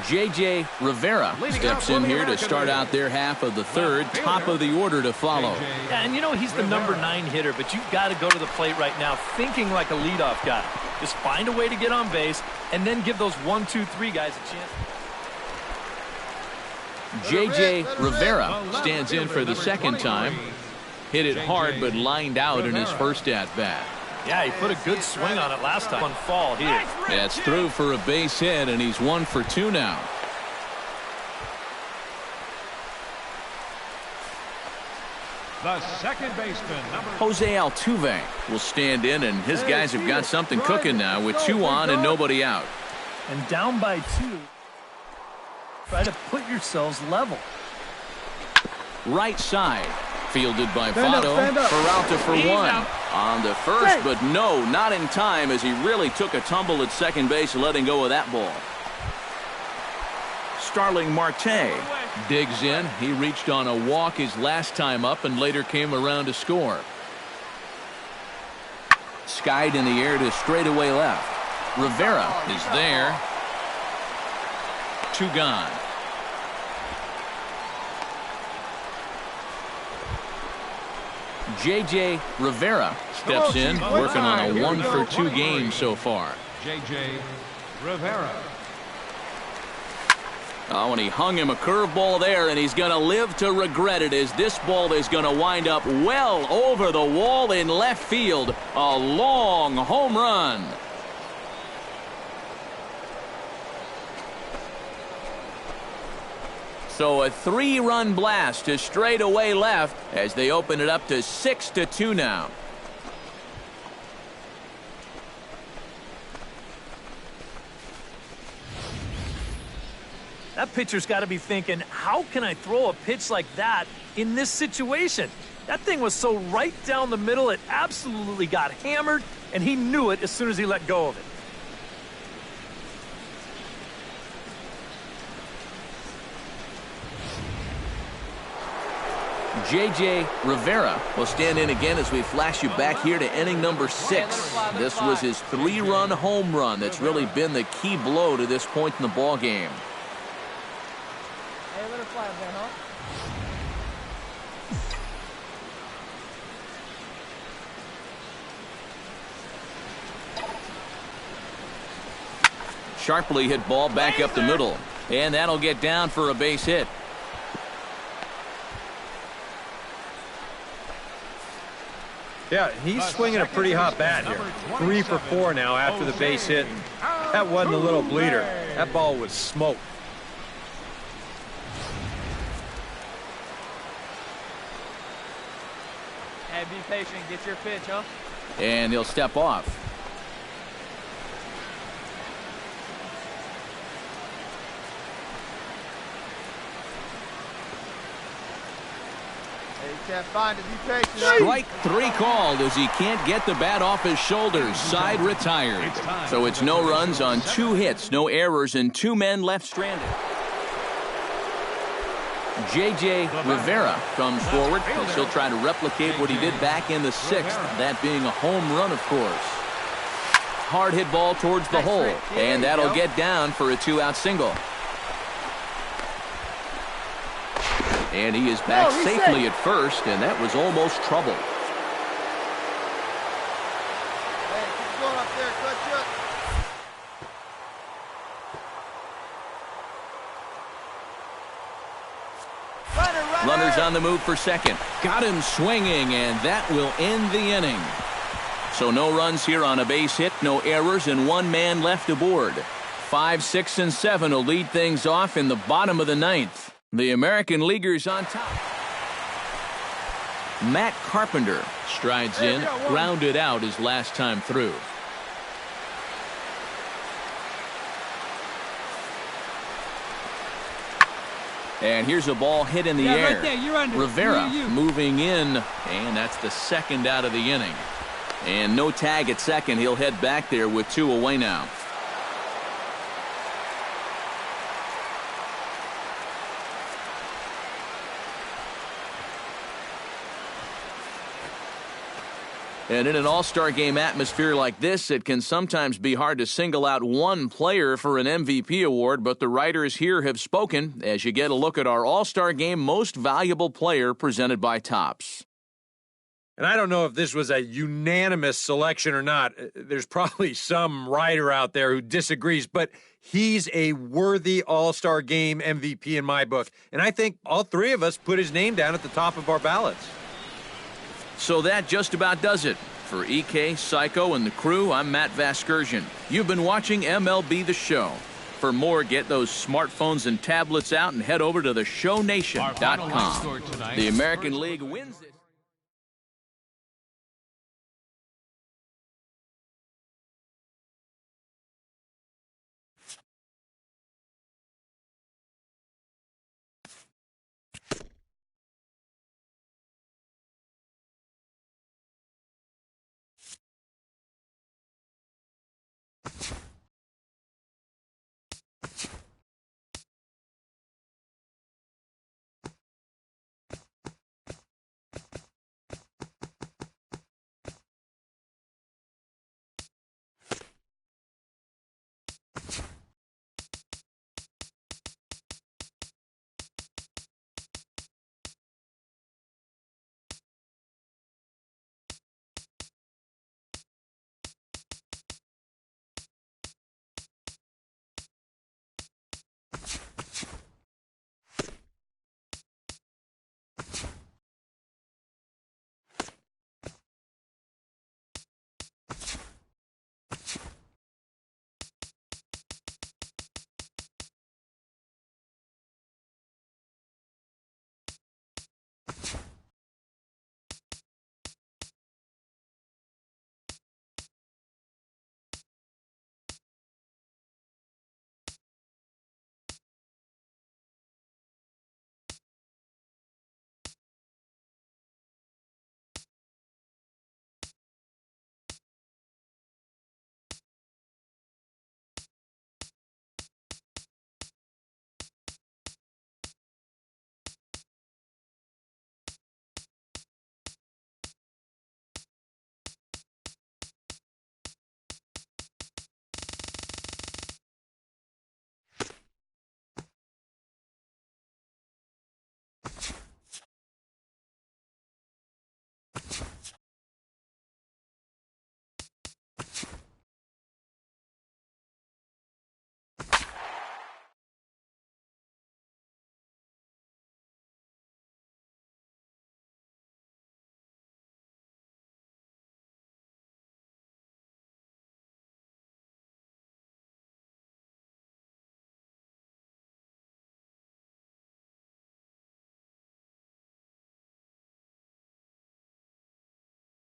J.J. Rivera steps in here to start out their half of the third. Top of the order to follow. Yeah, and you know he's the number 9 hitter, but you've got to go to the plate right now thinking like a leadoff guy. Just find a way to get on base and then give those 1, 2, 3 guys a chance. J.J. Rivera stands in for the second time. Hit it hard but lined out in his first at-bat. Yeah, he put a good swing on it last time on fall here. That's through for a base hit, and he's 1 for 2 now. The second baseman, Jose Altuve will stand in, and his guys have got something cooking now with 2 on and nobody out. And down by 2. Try to put yourselves level. Right side. Fielded by Votto. Peralta for 1. On the first, but no, not in time as he really took a tumble at second base, letting go of that ball. Starling Marte digs in. He reached on a walk his last time up and later came around to score. Skied in the air to straightaway left. Rivera is there. 2 gone. J.J. Rivera steps in, working on a 1 for 2 game so far. J.J. Rivera. Oh, and he hung him a curveball there, and he's going to live to regret it as this ball is going to wind up well over the wall in left field. A long home run. So a 3-run blast to straightaway left as they open it up to 6-2 now. That pitcher's got to be thinking, how can I throw a pitch like that in this situation? That thing was so right down the middle, it absolutely got hammered, and he knew it as soon as he let go of it. J.J. Rivera will stand in again as we flash you back here to inning number 6. This was his 3-run home run that's really been the key blow to this point in the ball game. Hey, let her fly up there, huh? Sharply hit ball back up the middle, and that'll get down for a base hit. Yeah, he's swinging a pretty hot bat here. 3 for 4 now after the base hit. That wasn't a little bleeder. That ball was smoked. Hey, be patient. Get your pitch, huh? And he'll step off. Can't find it. Be patient. Strike 3 called as he can't get the bat off his shoulders. Side retired. So it's no runs on 2 hits, no errors, and 2 men left stranded. J.J. Rivera comes forward as he'll try to replicate what he did back in the 6th, that being a home run, of course. Hard hit ball towards the hole, and that'll get down for a 2-out single. And he is back safely at first, and that was almost trouble. Hey, keep going up there. Clutch it. Runners on the move for second. Got him swinging, and that will end the inning. So no runs here on a base hit, no errors, and 1 man left aboard. 5, 6, and 7 will lead things off in the bottom of the 9th. The American Leaguers on top. Matt Carpenter strides in, grounded out his last time through. And here's a ball hit in the air. Right there. You're under. Rivera moving in, and that's the 2nd out of the inning. And no tag at second. He'll head back there with 2 away now. And in an all-star game atmosphere like this, it can sometimes be hard to single out one player for an MVP award, but the writers here have spoken as you get a look at our all-star game most valuable player presented by Topps. And I don't know if this was a unanimous selection or not. There's probably some writer out there who disagrees, but he's a worthy all-star game MVP in my book. And I think all three of us put his name down at the top of our ballots. So that just about does it. For EK, Psycho, and the crew, I'm Matt Vasgersian. You've been watching MLB The Show. For more, get those smartphones and tablets out and head over to theshownation.com. The American League wins it.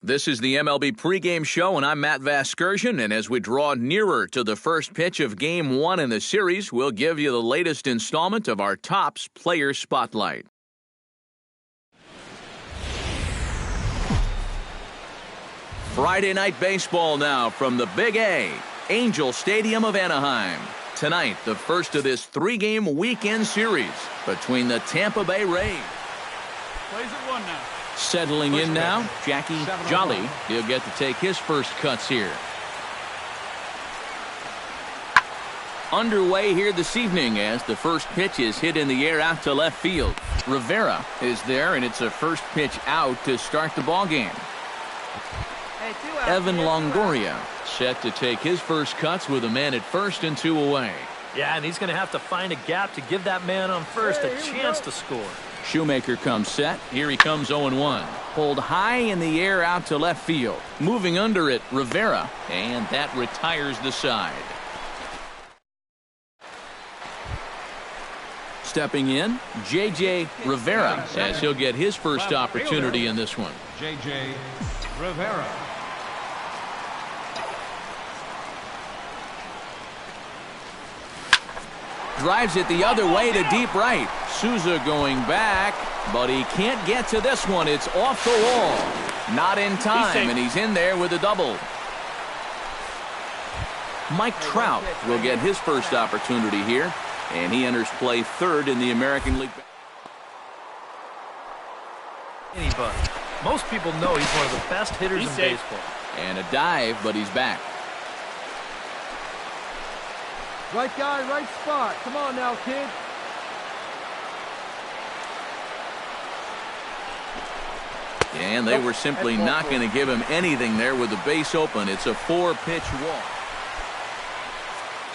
This is the MLB pregame show, and I'm Matt Vasgersian. And as we draw nearer to the first pitch of Game 1 in the series, we'll give you the latest installment of our Topps Player Spotlight. Friday night baseball now from the Big A, Angel Stadium of Anaheim. Tonight, the first of this three-game weekend series between the Tampa Bay Rays. Plays at one now. Settling in now, Jackie Jolly. He'll get to take his first cuts here. Underway here this evening as the first pitch is hit in the air out to left field. Rivera is there, and it's a first pitch out to start the ballgame. Evan Longoria set to take his first cuts with a man at first and two away. Yeah, and he's going to have to find a gap to give that man on first a chance to score. Shoemaker comes set. Here he comes 0-1. Pulled high in the air out to left field. Moving under it, Rivera, and that retires the side. Stepping in, J.J. Rivera, as he'll get his first opportunity in this one. J.J. Rivera. Drives it the other way to deep right. Souza going back, but he can't get to this one. It's off the wall. Not in time, and he's in there with a double. Mike Trout will get his first opportunity here, and he enters play third in the American League. Most people know he's one of the best hitters in baseball. And a dive, but he's back. Right guy, right spot. Come on now, kid. And they were simply not going to give him anything there with the base open. It's a 4-pitch walk.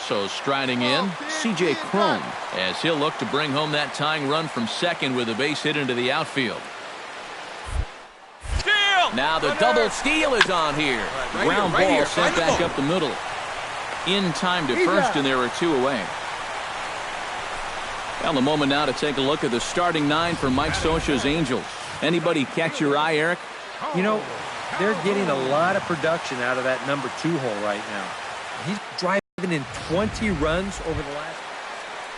So striding in, C.J. Cron, as he'll look to bring home that tying run from second with a base hit into the outfield. Now the double steal is on here. Ground ball sent back up the middle. In time to first, and there are 2 away. Well, a moment now to take a look at the starting 9 for Mike Scioscia's Angels. Anybody catch your eye, Eric? You know, they're getting a lot of production out of that number 2 hole right now. He's driving in 20 runs over the last...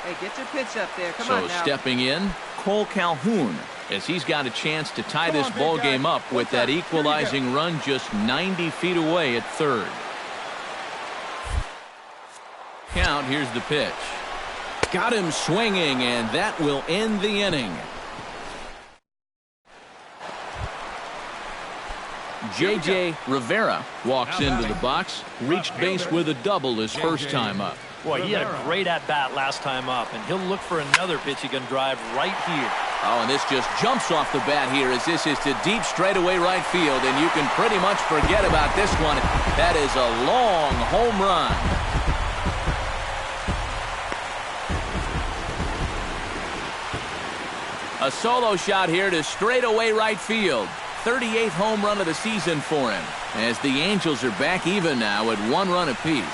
Hey, get your pitch up there. Come on now. So stepping in, Cole Calhoun, as he's got a chance to tie this ball game up with that equalizing run just 90 feet away at third. Count, here's the pitch. Got him swinging, and that will end the inning. J.J. Rivera walks into the box, reached base with a double his first time up. Boy, he had a great at-bat last time up, and he'll look for another pitch he can drive right here. Oh, and this just jumps off the bat here as this is to deep straightaway right field, and you can pretty much forget about this one. That is a long home run. A solo shot here to straightaway right field. 38th home run of the season for him, as the Angels are back even now at 1 run apiece.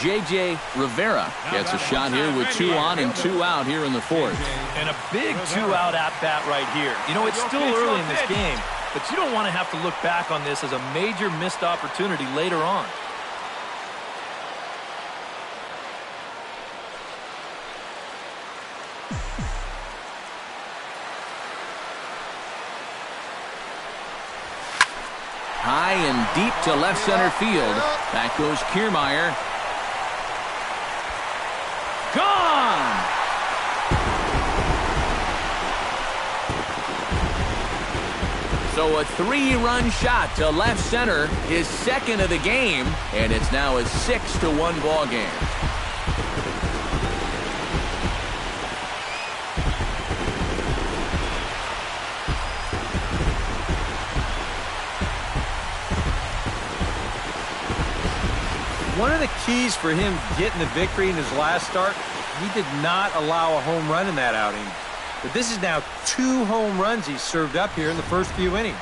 J.J. Rivera gets a shot here with 2 on and 2 out here in the 4th. And a big 2-out at-bat right here. You know, it's still early in this game, but you don't want to have to look back on this as a major missed opportunity later on. High and deep to left center field. Back goes Kiermaier. Gone! So a 3-run shot to left center, his second of the game, and it's now a 6-1 ball game. One of the keys for him getting the victory in his last start, he did not allow a home run in that outing. But this is now 2 home runs he's served up here in the first few innings.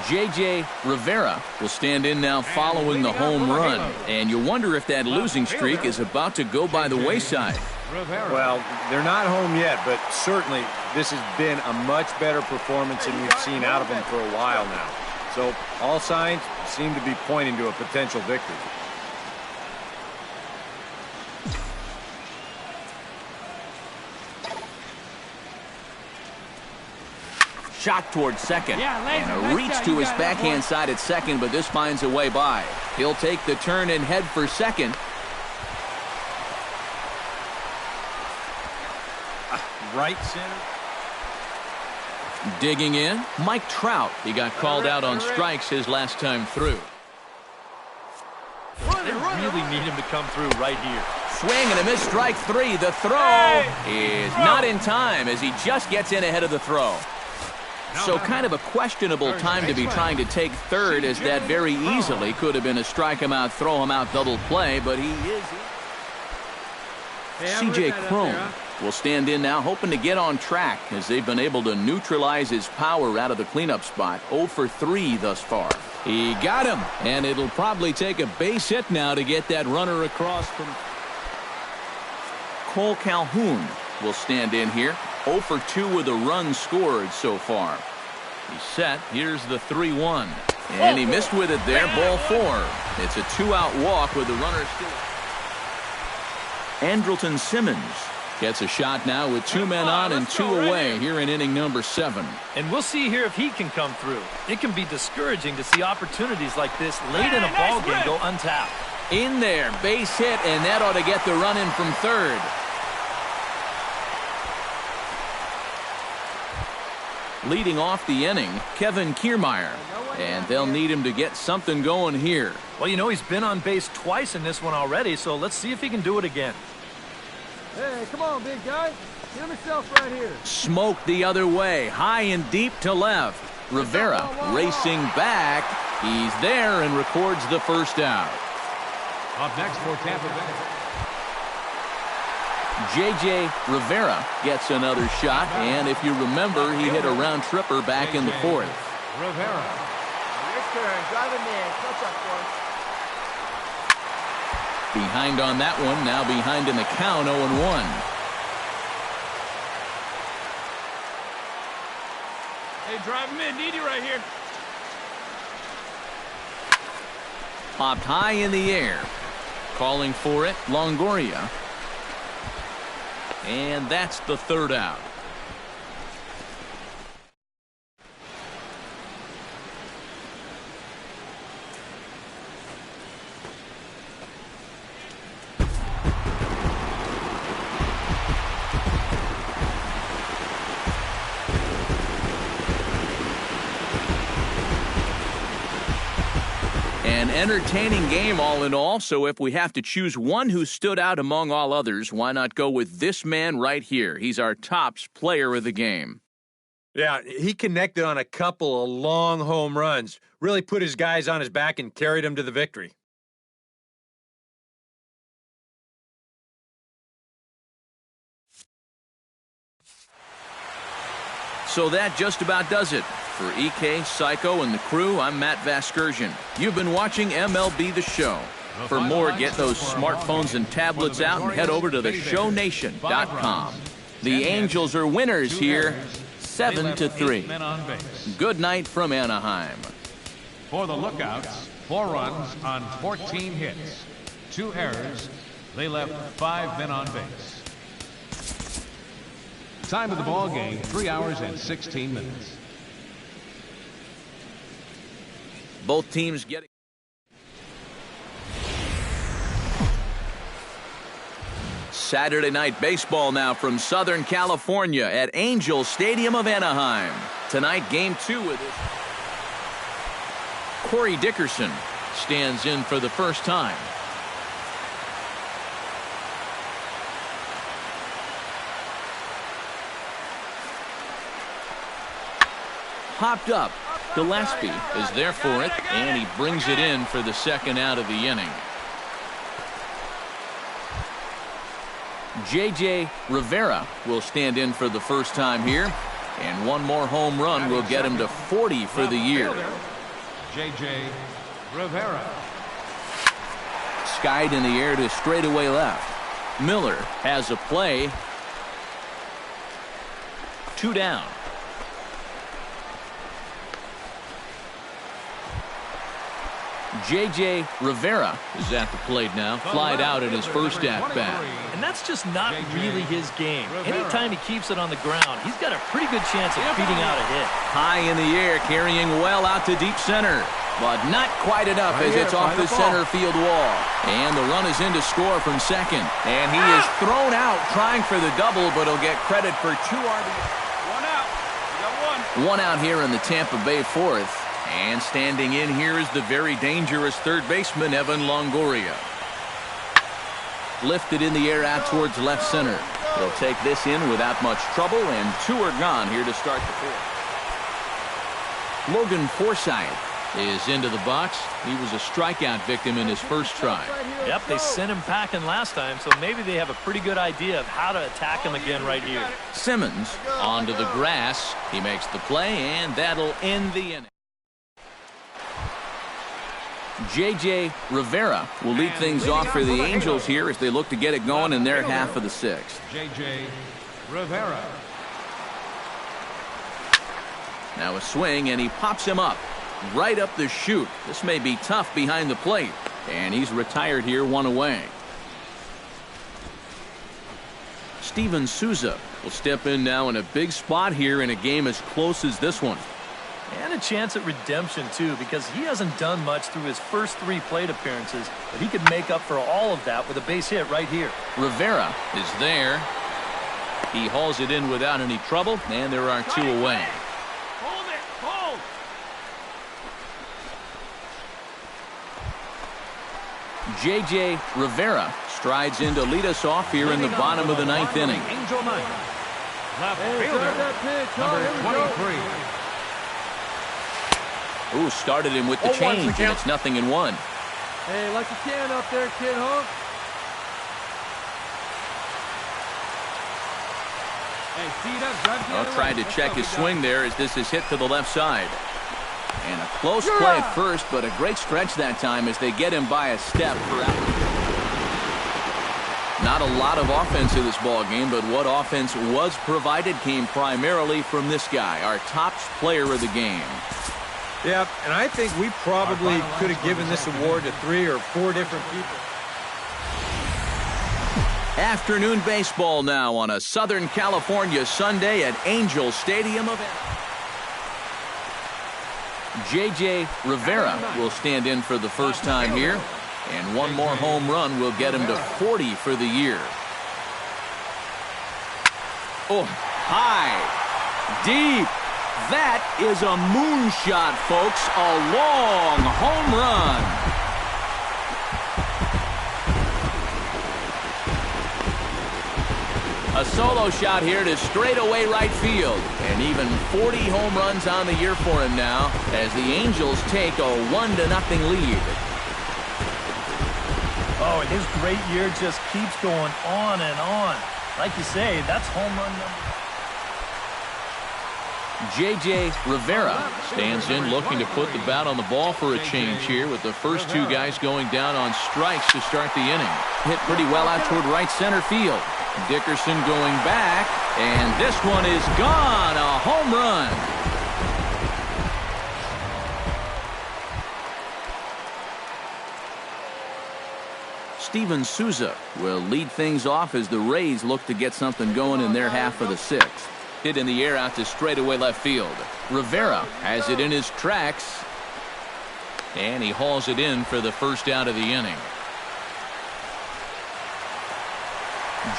J.J. Rivera will stand in now following the home run. And you wonder if that losing streak is about to go by the wayside. Well, they're not home yet, but certainly this has been a much better performance than we've seen out of them for a while now. So all signs seem to be pointing to a potential victory. Shot towards second. And a reach to his backhand side at second, but this finds a way by. He'll take the turn and head for second. Right center. Digging in, Mike Trout. He got called out on strikes his last time through. They really need him to come through right here. Swing and a miss, strike 3. The throw is not in time as he just gets in ahead of the throw. So kind of a questionable time to be trying to take third, as that very easily could have been a strike him out, throw him out double play, but he is. C.J. Cron will stand in now, hoping to get on track as they've been able to neutralize his power out of the cleanup spot. 0 for 3 thus far. He got him, and it'll probably take a base hit now to get that runner across from. Cole Calhoun will stand in here. 0 for 2 with a run scored so far. He's set. Here's the 3-1. And he missed with it there. Ball 4. It's a 2-out walk with the runner still. Andrelton Simmons gets a shot now with 2 men on and 2 away here in inning number 7. And we'll see here if he can come through. It can be discouraging to see opportunities like this late in a ball game go untapped. In there, base hit, and that ought to get the run in from third. Leading off the inning, Kevin Kiermaier. And they'll need him to get something going here. Well, you know, he's been on base twice in this one already, so let's see if he can do it again. Hey, come on, big guy. Get him yourself right here. Smoked the other way, high and deep to left. Rivera racing back. He's there and records the first out. Up next for Tampa Bay. J.J. Rivera gets another shot, and if you remember, he hit a round tripper back in the fourth. Rivera. Your turn. Drive him in. Touch up for us. Behind on that one, now behind in the count, 0-1. Hey, drive him in. Need you right here. Popped high in the air. Calling for it, Longoria. And that's the third out. An entertaining game all in all, so if we have to choose one who stood out among all others, why not go with this man right here? He's our tops player of the game. Yeah, he connected on a couple of long home runs, really put his guys on his back and carried them to the victory. So that just about does it. For EK, Psycho, and the crew, I'm Matt Vasgersian. You've been watching MLB The Show. For more, get those smartphones and tablets out and head over to theshownation.com. The Angels are winners here, 7-3. Good night from Anaheim. For the Lookouts, 4 runs on 14 hits. 2 errors. They left 5 men on base. Time of the ball game, 3 hours and 16 minutes. Both teams getting... Saturday night baseball now from Southern California at Angel Stadium of Anaheim. Tonight, Game 2 with this. Corey Dickerson stands in for the first time. Popped up. Gillespie is there for it, and he brings it in for the second out of the inning. J.J. Rivera will stand in for the first time here, and one more home run will get him to 40 for the year. J.J. Rivera. Skied in the air to straightaway left. Miller has a play. 2 down. J.J. Rivera is at the plate now. Flied out at his first at-bat. And that's just not really his game. Anytime he keeps it on the ground, he's got a pretty good chance of beating out a hit. High in the air, carrying well out to deep center. But not quite enough as it's off the center field wall. And the run is in to score from second. And he is thrown out trying for the double, but he'll get credit for 2 RBIs. 1 out. You got 1. 1 out here in the Tampa Bay fourth. And standing in here is the very dangerous third baseman, Evan Longoria. Lifted in the air out towards left center. They'll take this in without much trouble, and 2 are gone here to start the fourth. Logan Forsythe is into the box. He was a strikeout victim in his first try. Yep, they sent him packing last time, so maybe they have a pretty good idea of how to attack him again right here. Simmons onto the grass. He makes the play, and that'll end the inning. J.J. Rivera will lead things off for the Angels here as they look to get it going in their half of the 6th. J.J. Rivera. Now a swing, and he pops him up right up the chute. This may be tough behind the plate, and he's retired here, 1 away. Steven Souza will step in now in a big spot here in a game as close as this one. And a chance at redemption, too, because he hasn't done much through his first 3 plate appearances, but he could make up for all of that with a base hit right here. Rivera is there. He hauls it in without any trouble, and there are 2 away. J.J. Rivera strides in to lead us off here in the bottom of the ninth inning. Angel Knight. Left Hey, fielder, grab that pitch. number Here we go. 23. Ooh, started him with the 0-1's the change, and count. it's 0-1. Hey, like you can up there, kid, huh? Hey, feet up, drive the Well, other tried way. to Let's check go, his we swing got it. there as this is hit to the left side. And a close play at first, but a great stretch that time as they get him by a step for out. Not a lot of offense in this ball game, but what offense was provided came primarily from this guy, our top player of the game. Yeah, and I think we probably could have given this award to 3 or 4 different people. Afternoon baseball now on a Southern California Sunday at Angel Stadium of J.J. Rivera will stand in for the first time here, and one more home run will get him to 40 for the year. Oh, high, deep. That is a moonshot, folks. A long home run. A solo shot here to straightaway right field. And even 40 home runs on the year for him now as the Angels take a 1-0 lead. Oh, and his great year just keeps going on and on. Like you say, that's home run number. J.J. Rivera stands in looking to put the bat on the ball for a change here with the first two guys going down on strikes to start the inning. Hit pretty well out toward right center field. Dickerson going back, and this one is gone. A home run. Steven Souza will lead things off as the Rays look to get something going in their half of the sixth. Hit in the air out to straightaway left field. Rivera has it in his tracks, and he hauls it in for the first out of the inning.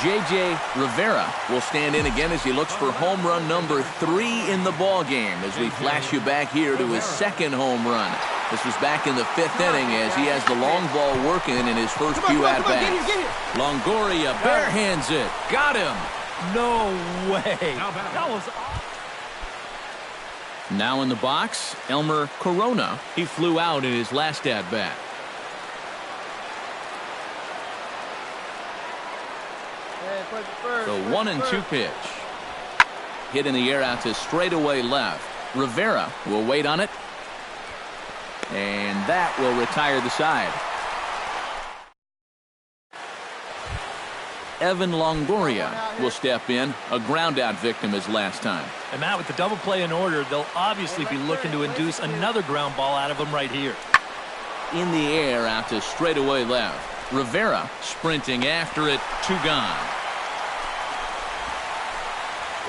J.J. Rivera will stand in again as he looks for home run number 3 in the ball game as we flash you back here to his second home run. This was back in the 5th inning as he has the long ball working in his first few at-bats. Longoria barehands it. Got him. No way. That was Now in the box, Elmer Corona. He flew out in his last at-bat. Hey, play the first. The play 1-2 first. pitch. Hit in the air out to straightaway left. Rivera will wait on it. And that will retire the side. Evan Longoria will step in. A ground out victim his last time. And Matt, with the double play in order, they'll obviously be looking to induce another ground ball out of him right here. In the air out to straightaway left. Rivera sprinting after it. 2 gone.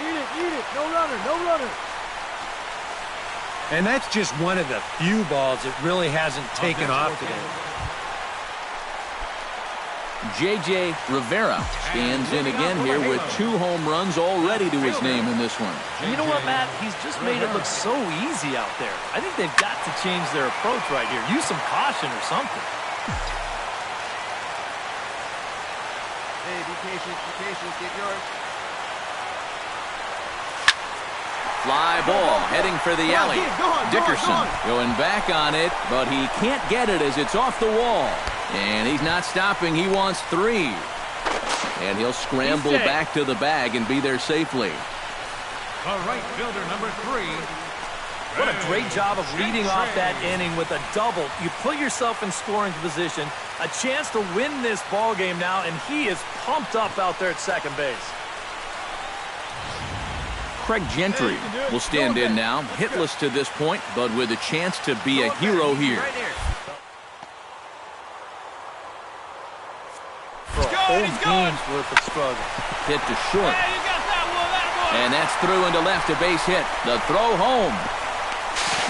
Eat it. No runner, no runner. And that's just one of the few balls that really hasn't taken off today. J.J. Rivera stands in again here with 2 home runs already to his name in this one. And you know what, Matt? He's just made it look so easy out there. I think they've got to change their approach right here. Use some caution or something. Hey, be patient, get yours. Fly ball heading for the alley. Go on, Dickerson go on. going back on it, but he can't get it as it's off the wall. And he's not stopping. He wants 3. And he'll scramble back to the bag and be there safely. The right fielder, number 3. What a great job of leading off that inning with a double. You put yourself in scoring position, a chance to win this ball game now, and he is pumped up out there at second base. Craig Gentry will stand in now, hitless to this point, but with a chance to be a hero here. For a whole game's worth of struggle. Hit to short. And that's through into left, a base hit. The throw home.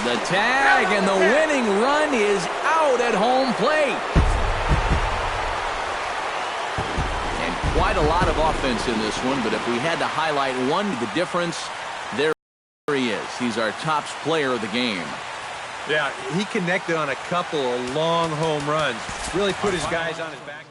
The tag, and the winning run is out at home plate. And quite a lot of offense in this one, but if we had to highlight one, the difference, there he is. He's our top player of the game. Yeah, he connected on a couple of long home runs. Really put his guys on his back.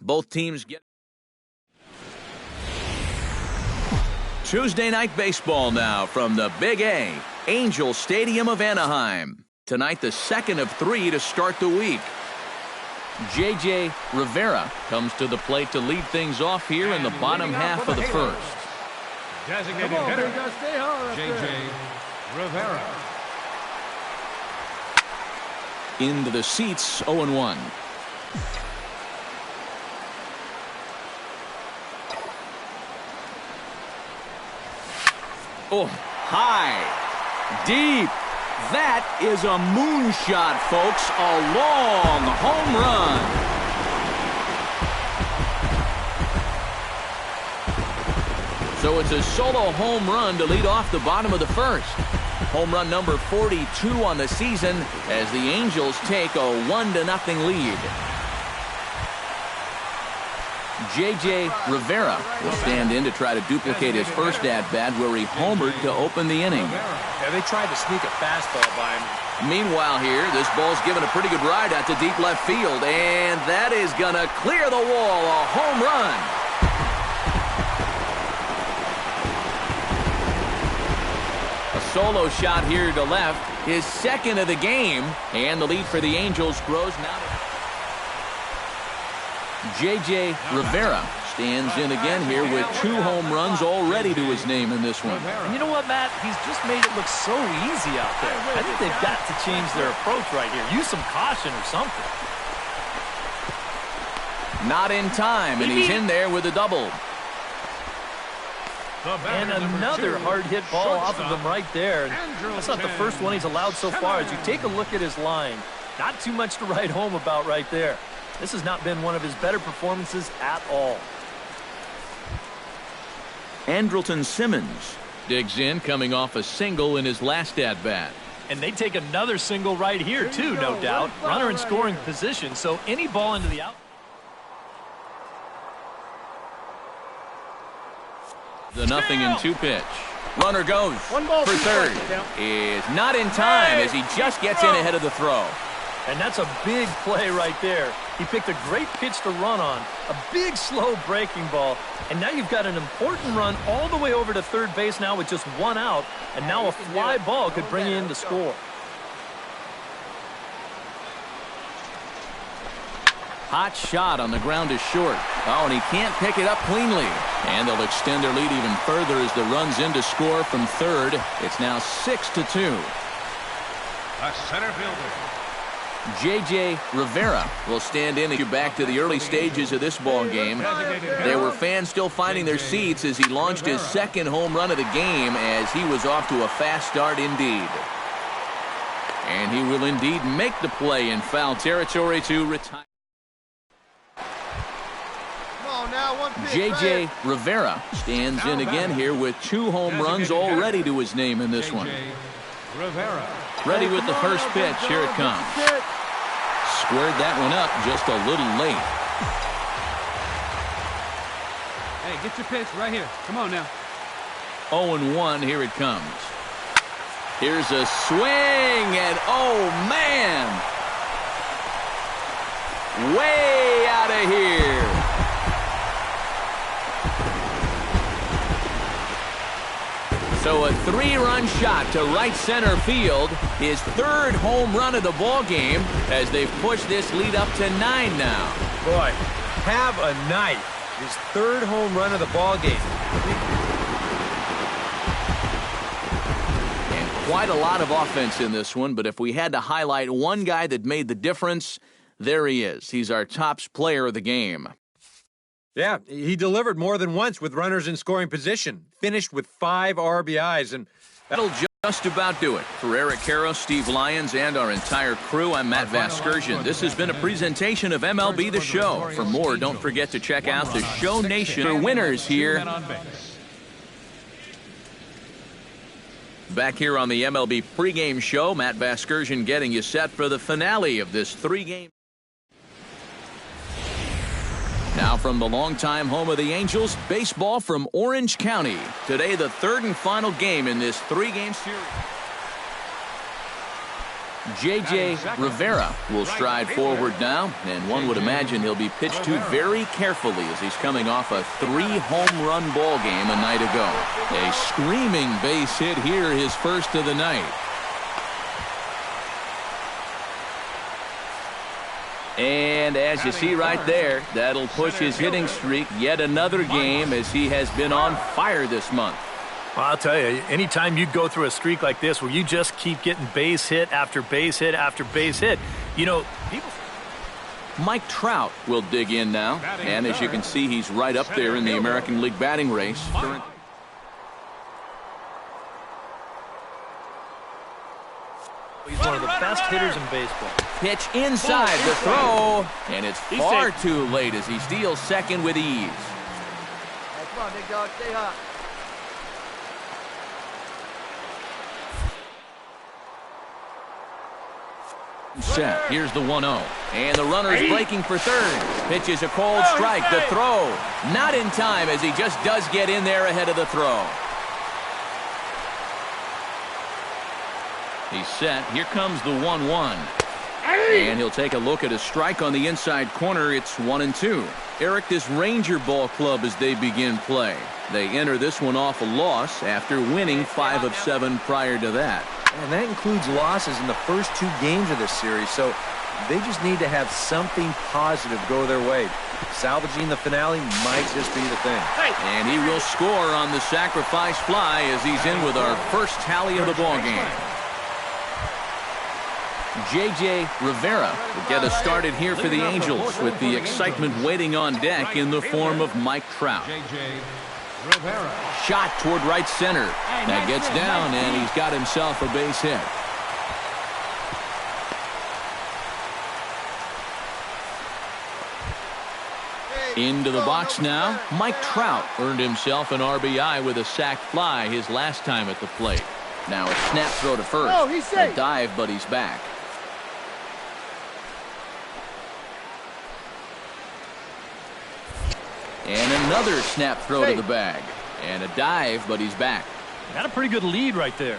Both teams get Tuesday night baseball now from the Big A, Angel Stadium of Anaheim. Tonight, the second of 3 to start the week. J.J. Rivera comes to the plate to lead things off here in the bottom half of the first. Designated Come on, hitter, big guy, stay hard up J.J. there. Rivera. Into the seats, 0-1. Oh, high, deep. That is a moonshot, folks. A long home run. So it's a solo home run to lead off the bottom of the first. Home run number 42 on the season as the Angels take a 1-0 lead. J.J. Rivera will stand in to try to duplicate his first at-bat where he homered to open the inning. Yeah, they tried to sneak a fastball by him. Meanwhile here, this ball's given a pretty good ride out to deep left field, and that is going to clear the wall, a home run. A solo shot here to left, his second of the game, and the lead for the Angels grows now. J.J. Rivera stands in again here with 2 home runs already to his name in this one. And you know what, Matt? He's just made it look so easy out there. I think they've got to change their approach right here. Use some caution or something. Not in time, and he's in there with a double. And another hard-hit ball off of him right there. And that's not the first one he's allowed so far. As you take a look at his line, not too much to write home about right there. This has not been one of his better performances at all. Andrelton Simmons digs in, coming off a single in his last at-bat. And they take another single right here, too, no doubt. Runner in scoring position, so any ball into the out. The 0-2 pitch. Runner goes One ball, for 2 third. strikes. Is not in time as he just gets in ahead of the throw. And that's a big play right there. He picked a great pitch to run on, a big, slow breaking ball. And now you've got an important run all the way over to third base now with just 1 out. And now a fly ball could bring you in to score. Hot shot on the ground is short. Oh, and he can't pick it up cleanly. And they'll extend their lead even further as the run's in to score from third. It's now 6-2. A center fielder. J.J. Rivera will stand in and get back to the early stages of this ball game. There were fans still finding their seats as he launched his second home run of the game as he was off to a fast start indeed. And he will indeed make the play in foul territory to retire. J.J. Rivera stands in again here with 2 home runs already to his name in this one. Rivera. Ready with the first pitch. Here it comes. Squared that one up just a little late. Hey, get your pitch right here. Come on now. 0-1. Here it comes. Here's a swing, and oh, man. Way out of here. So a 3-run shot to right center field, his 3rd home run of the ball game as they've pushed this lead up to 9 now. Boy, have a night. His 3rd home run of the ball game. And quite a lot of offense in this one, but if we had to highlight one guy that made the difference, there he is. He's our top player of the game. Yeah, he delivered more than once with runners in scoring position. Finished with 5 RBIs, and that'll just about do it. For Eric Karros, Steve Lyons, and our entire crew, I'm Matt Vasgersian. This has been a presentation of MLB The Show. For more, don't forget to check out the Show Nation for winners here. Back here on the MLB pregame show, Matt Vasgersian getting you set for the finale of this 3-game. Now from the longtime home of the Angels, baseball from Orange County. Today, the 3rd and final game in this 3-game series. J.J. Rivera will stride forward now, and one would imagine he'll be pitched to very carefully as he's coming off a 3-home-run ball game a night ago. A screaming base hit here, his first of the night. And as you see right there, that'll push his hitting streak yet another game as he has been on fire this month. Well, I'll tell you, anytime you go through a streak like this where you just keep getting base hit after base hit after base hit, you know, people... Mike Trout will dig in now, and as you can see, he's right up there in the American League batting race. He's one of the best hitters in baseball. Pitch inside the throw, and it's far too late as he steals second with ease. Hey, come on, big dog, stay hot. Set. Here's the 1-0. And the runner's breaking for third. Pitches a cold strike. The throw. Not in time as he just does get in there ahead of the throw. He's set. Here comes the 1-1. And he'll take a look at a strike on the inside corner. It's 1-2. Eric, this Ranger ball club as they begin play. They enter this one off a loss after winning 5 of 7 prior to that. And that includes losses in the first 2 games of this series, so they just need to have something positive go their way. Salvaging the finale might just be the thing. And he will score on the sacrifice fly as he's in with our first tally of the ball game. J.J. Rivera will get us started here for the Angels with the excitement waiting on deck in the form of Mike Trout. Shot toward right center. That gets down, and he's got himself a base hit. Into the box now. Mike Trout earned himself an RBI with a sac fly his last time at the plate. Now a snap throw to first. A dive, but he's back. And another snap throw to the bag. And a dive, but he's back. Got a pretty good lead right there.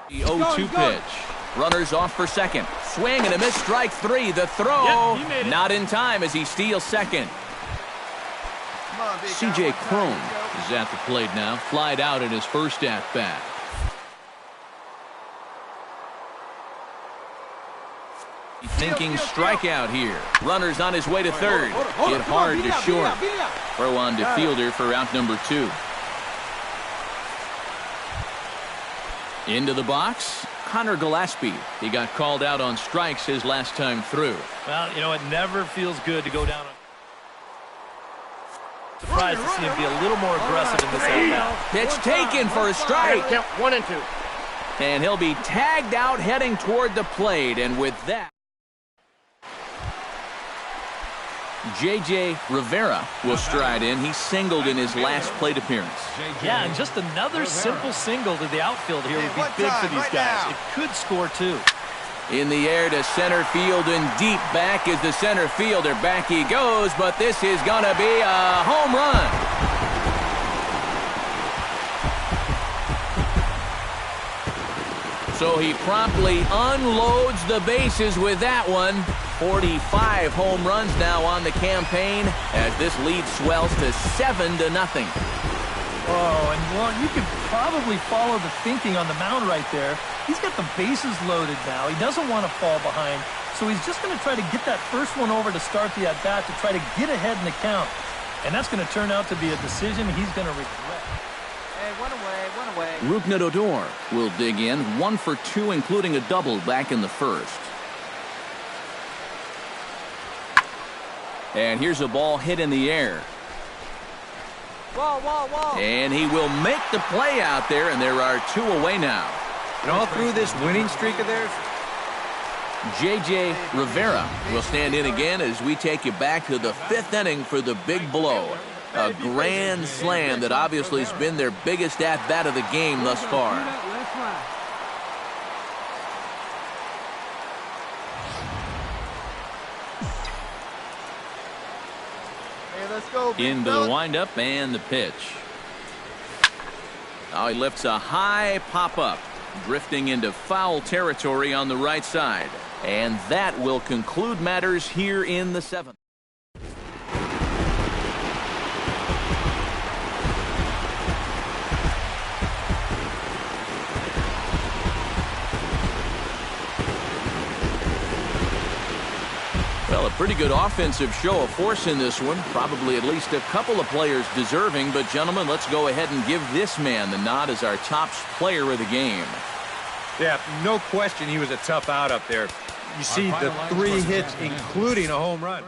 The 0-2 pitch. Runners off for second. Swing and a miss, strike 3. The throw. Yep, not in time as he steals second. C.J. Cron is at the plate now. Flied out in his first at-bat. Thinking strikeout here. Runners on his way to third. Hit hard to short. Throw on to fielder for out number 2. Into the box, Connor Gillespie. He got called out on strikes his last time through. Well, you know, it never feels good to go down. Surprised to see him be a little more aggressive in this at-bat. Pitch taken for a strike. Count 1 and 2. And he'll be tagged out heading toward the plate. And with that, J.J. Rivera will stride in. He singled in his last plate appearance. Yeah, and just another simple single to the outfield here would be big for these guys. It could score 2. In the air to center field and deep back is the center fielder. Back he goes, but this is going to be a home run. So he promptly unloads the bases with that one. 45 home runs now on the campaign as this lead swells to 7-0. Oh, and well, you can probably follow the thinking on the mound right there. He's got the bases loaded now. He doesn't want to fall behind, so he's just going to try to get that first one over to start the at-bat to try to get ahead in the count. And that's going to turn out to be a decision he's going to regret. Hey, one away. Rougned Odor will dig in, 1 for 2, including a double back in the first. And here's a ball hit in the air. Wall. And he will make the play out there, and there are 2 away now. And all through this winning streak of theirs, J.J. Rivera will stand in again as we take you back to the 5th inning for the big blow. A grand slam that obviously has been their biggest at-bat of the game thus far. Hey, let's go. Into the windup and the pitch. Now he lifts a high pop-up, drifting into foul territory on the right side. And that will conclude matters here in the 7th. Well, a pretty good offensive show of force in this one. Probably at least a couple of players deserving. But, gentlemen, let's go ahead and give this man the nod as our top player of the game. yeah, no question he was a tough out up there. You see the 3 hits, including a home run.